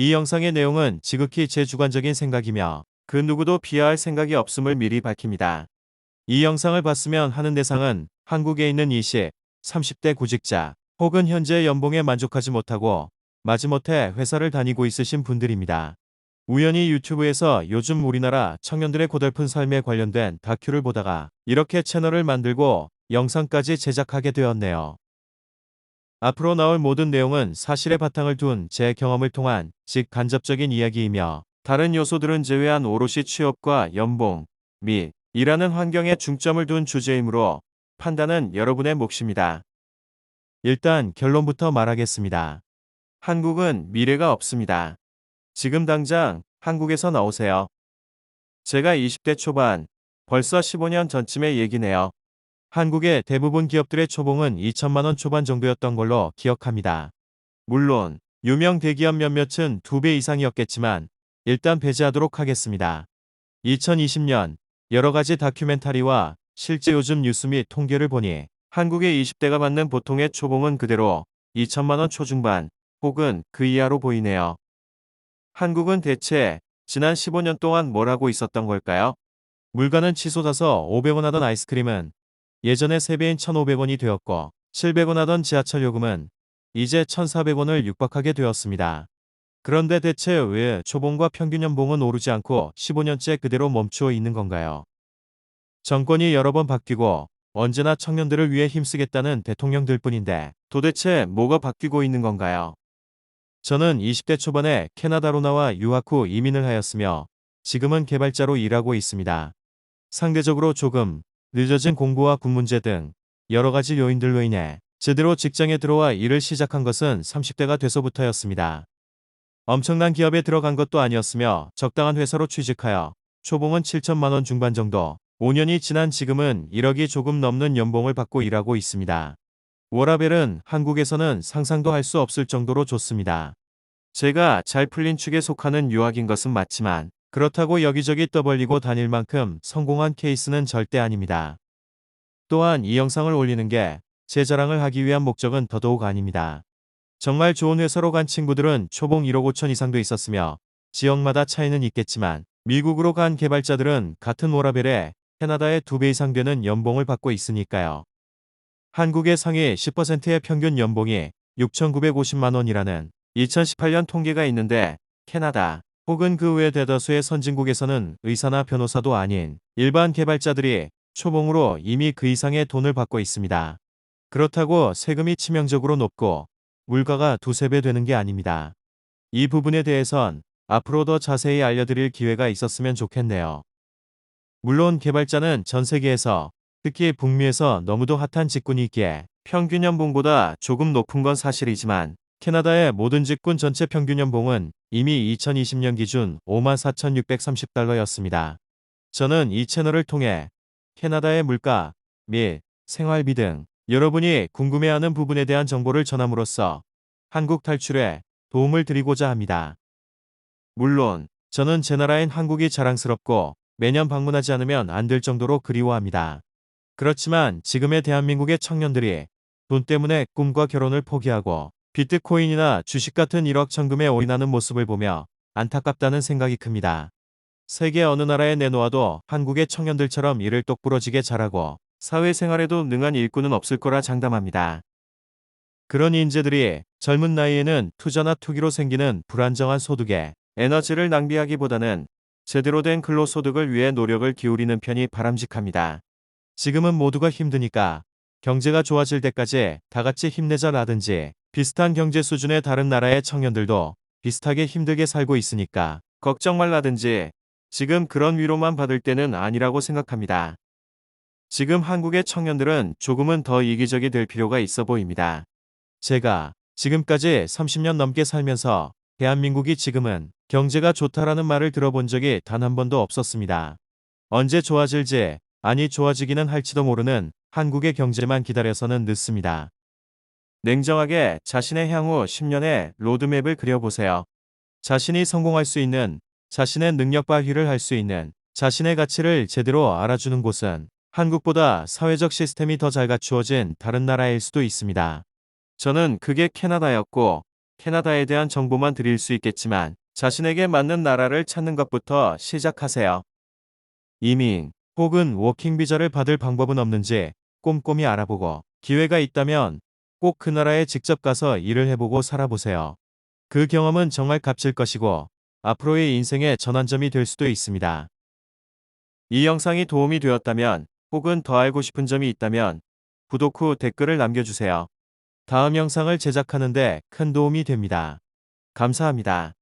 이 영상의 내용은 지극히 제 주관적인 생각이며 그 누구도 비하할 생각이 없음을 미리 밝힙니다. 이 영상을 봤으면 하는 대상은 한국에 있는 20, 30대 구직자 혹은 현재 연봉에 만족하지 못하고 마지못해 회사를 다니고 있으신 분들입니다. 우연히 유튜브에서 요즘 우리나라 청년들의 고달픈 삶에 관련된 다큐를 보다가 이렇게 채널을 만들고 영상까지 제작하게 되었네요. 앞으로 나올 모든 내용은 사실의 바탕을 둔 제 경험을 통한 직간접적인 이야기이며 다른 요소들은 제외한 오롯이 취업과 연봉 및 일하는 환경에 중점을 둔 주제이므로 판단은 여러분의 몫입니다. 일단 결론부터 말하겠습니다. 한국은 미래가 없습니다. 지금 당장 한국에서 나오세요. 제가 20대 초반, 벌써 15년 전쯤의 얘기네요. 한국의 대부분 기업들의 초봉은 2천만 원 초반 정도였던 걸로 기억합니다. 물론 유명 대기업 몇몇은 2배 이상이었겠지만 일단 배제하도록 하겠습니다. 2020년 여러 가지 다큐멘터리와 실제 요즘 뉴스 및 통계를 보니 한국의 20대가 받는 보통의 초봉은 그대로 2천만 원 초중반 혹은 그 이하로 보이네요. 한국은 대체 지난 15년 동안 뭘 하고 있었던 걸까요? 물가는 치솟아서 500원 하던 아이스크림은 예전에 3배인 1,500원이 되었고 700원 하던 지하철 요금은 이제 1,400원을 육박하게 되었습니다. 그런데 대체 왜 초봉과 평균 연봉은 오르지 않고 15년째 그대로 멈추어 있는 건가요? 정권이 여러 번 바뀌고 언제나 청년들을 위해 힘쓰겠다는 대통령들 뿐인데 도대체 뭐가 바뀌고 있는 건가요? 저는 20대 초반에 캐나다로 나와 유학 후 이민을 하였으며 지금은 개발자로 일하고 있습니다. 상대적으로 조금 늦어진 공부와 군 문제 등 여러 가지 요인들로 인해 제대로 직장에 들어와 일을 시작한 것은 30대가 돼서부터였습니다. 엄청난 기업에 들어간 것도 아니었으며 적당한 회사로 취직하여 초봉은 7천만 원 중반 정도, 5년이 지난 지금은 1억이 조금 넘는 연봉을 받고 일하고 있습니다. 워라밸은 한국에서는 상상도 할 수 없을 정도로 좋습니다. 제가 잘 풀린 축에 속하는 유학인 것은 맞지만 그렇다고 여기저기 떠벌리고 다닐 만큼 성공한 케이스는 절대 아닙니다. 또한 이 영상을 올리는 게 제 자랑을 하기 위한 목적은 더더욱 아닙니다. 정말 좋은 회사로 간 친구들은 초봉 1억 5천 이상도 있었으며 지역마다 차이는 있겠지만 미국으로 간 개발자들은 같은 워라밸에 캐나다의 2배 이상 되는 연봉을 받고 있으니까요. 한국의 상위 10%의 평균 연봉이 6,950만 원이라는 2018년 통계가 있는데 캐나다 혹은 그 외 대다수의 선진국에서는 의사나 변호사도 아닌 일반 개발자들이 초봉으로 이미 그 이상의 돈을 받고 있습니다. 그렇다고 세금이 치명적으로 높고 물가가 두세 배 되는 게 아닙니다. 이 부분에 대해선 앞으로 더 자세히 알려드릴 기회가 있었으면 좋겠네요. 물론 개발자는 전 세계에서 특히 북미에서 너무도 핫한 직군이 있기에 평균 연봉보다 조금 높은 건 사실이지만 캐나다의 모든 직군 전체 평균 연봉은 이미 2020년 기준 54,630달러였습니다. 저는 이 채널을 통해 캐나다의 물가 및 생활비 등 여러분이 궁금해하는 부분에 대한 정보를 전함으로써 한국 탈출에 도움을 드리고자 합니다. 물론 저는 제 나라인 한국이 자랑스럽고 매년 방문하지 않으면 안 될 정도로 그리워합니다. 그렇지만 지금의 대한민국의 청년들이 돈 때문에 꿈과 결혼을 포기하고 비트코인이나 주식 같은 1억 천금에 올인하는 모습을 보며 안타깝다는 생각이 큽니다. 세계 어느 나라에 내놓아도 한국의 청년들처럼 일을 똑부러지게 잘하고 사회생활에도 능한 일꾼은 없을 거라 장담합니다. 그런 인재들이 젊은 나이에는 투자나 투기로 생기는 불안정한 소득에 에너지를 낭비하기보다는 제대로 된 근로소득을 위해 노력을 기울이는 편이 바람직합니다. 지금은 모두가 힘드니까 경제가 좋아질 때까지 다 같이 힘내자라든지 비슷한 경제 수준의 다른 나라의 청년들도 비슷하게 힘들게 살고 있으니까 걱정 말라든지 지금 그런 위로만 받을 때는 아니라고 생각합니다. 지금 한국의 청년들은 조금은 더 이기적이 될 필요가 있어 보입니다. 제가 지금까지 30년 넘게 살면서 대한민국이 지금은 경제가 좋다라는 말을 들어본 적이 단 한 번도 없었습니다. 언제 좋아질지, 아니 좋아지기는 할지도 모르는 한국의 경제만 기다려서는 늦습니다. 냉정하게 자신의 향후 10년의 로드맵을 그려보세요. 자신이 성공할 수 있는, 자신의 능력 발휘를 할 수 있는, 자신의 가치를 제대로 알아주는 곳은 한국보다 사회적 시스템이 더 잘 갖추어진 다른 나라일 수도 있습니다. 저는 그게 캐나다였고 캐나다에 대한 정보만 드릴 수 있겠지만 자신에게 맞는 나라를 찾는 것부터 시작하세요. 이민 혹은 워킹 비자를 받을 방법은 없는지 꼼꼼히 알아보고 기회가 있다면 꼭 그 나라에 직접 가서 일을 해보고 살아보세요. 그 경험은 정말 값질 것이고 앞으로의 인생의 전환점이 될 수도 있습니다. 이 영상이 도움이 되었다면 혹은 더 알고 싶은 점이 있다면 구독 후 댓글을 남겨주세요. 다음 영상을 제작하는 데 큰 도움이 됩니다. 감사합니다.